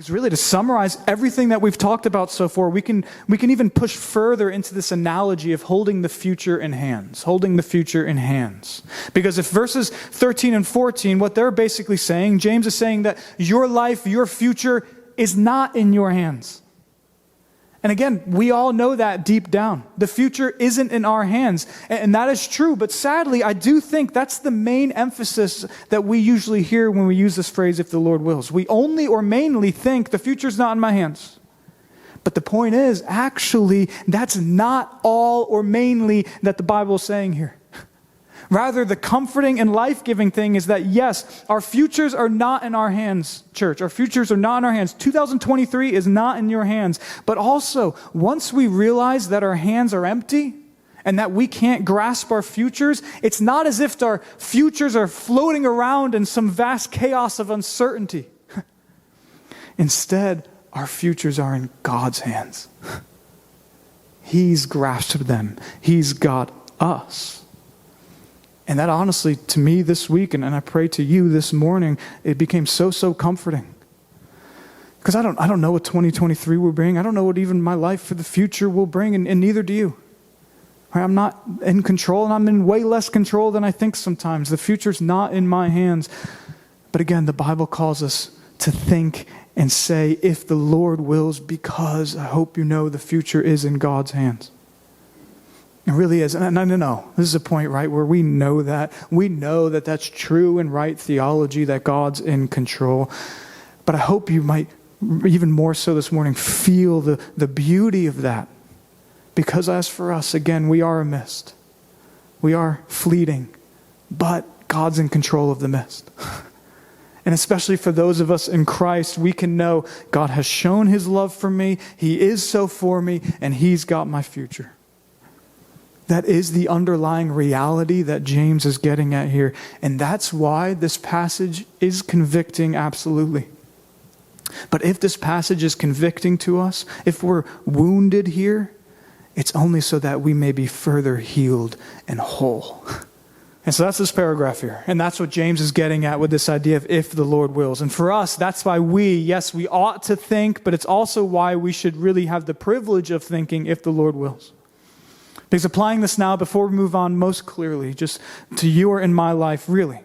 Because really, to summarize everything that we've talked about so far, we can even push further into this analogy of holding the future in hands. Holding the future in hands. Because if verses 13 and 14, what they're basically saying, James is saying that your life, your future is not in your hands. And again, we all know that deep down. The future isn't in our hands. And that is true. But sadly, I do think that's the main emphasis that we usually hear when we use this phrase, if the Lord wills. We only or mainly think the future's not in my hands. But the point is, actually, that's not all or mainly that the Bible is saying here. Rather, the comforting and life-giving thing is that, yes, our futures are not in our hands, church. Our futures are not in our hands. 2023 is not in your hands. But also, once we realize that our hands are empty and that we can't grasp our futures, it's not as if our futures are floating around in some vast chaos of uncertainty. Instead, our futures are in God's hands. He's grasped them. He's got us. And that honestly, to me this week, and I pray to you this morning, it became so comforting. Because I don't know what 2023 will bring. I don't know what even my life for the future will bring, and neither do you. I'm not in control, and I'm in way less control than I think sometimes. The future's not in my hands. But again, the Bible calls us to think and say, if the Lord wills, because I hope you know the future is in God's hands. It really is. And no. This is a point, right, where we know that. We know that that's true and right theology, that God's in control. But I hope you might, even more so this morning, feel the beauty of that. Because as for us, again, we are a mist. We are fleeting. But God's in control of the mist. And especially for those of us in Christ, we can know God has shown His love for me. He is so for me, and He's got my future. That is the underlying reality that James is getting at here. And that's why this passage is convicting, absolutely. But if this passage is convicting to us, if we're wounded here, it's only so that we may be further healed and whole. And so that's this paragraph here. And that's what James is getting at with this idea of if the Lord wills. And for us, that's why we ought to think, but it's also why we should really have the privilege of thinking if the Lord wills. Because applying this now, before we move on most clearly, just to you or in my life, really.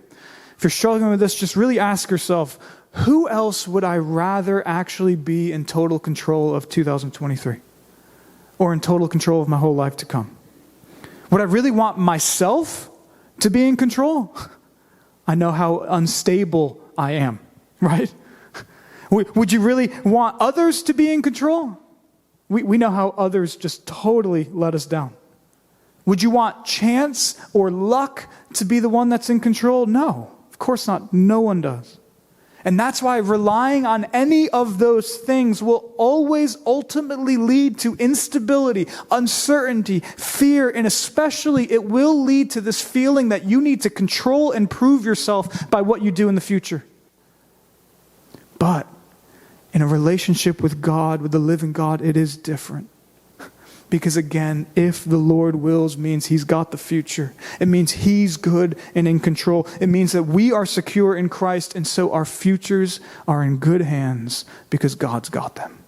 If you're struggling with this, just really ask yourself, who else would I rather actually be in total control of 2023? Or in total control of my whole life to come? Would I really want myself to be in control? I know how unstable I am, right? Would you really want others to be in control? We know how others just totally let us down. Would you want chance or luck to be the one that's in control? No, of course not. No one does. And that's why relying on any of those things will always ultimately lead to instability, uncertainty, fear, and especially it will lead to this feeling that you need to control and prove yourself by what you do in the future. But in a relationship with God, with the living God, it is different. Because again, if the Lord wills means He's got the future. It means He's good and in control. It means that we are secure in Christ, and so our futures are in good hands because God's got them.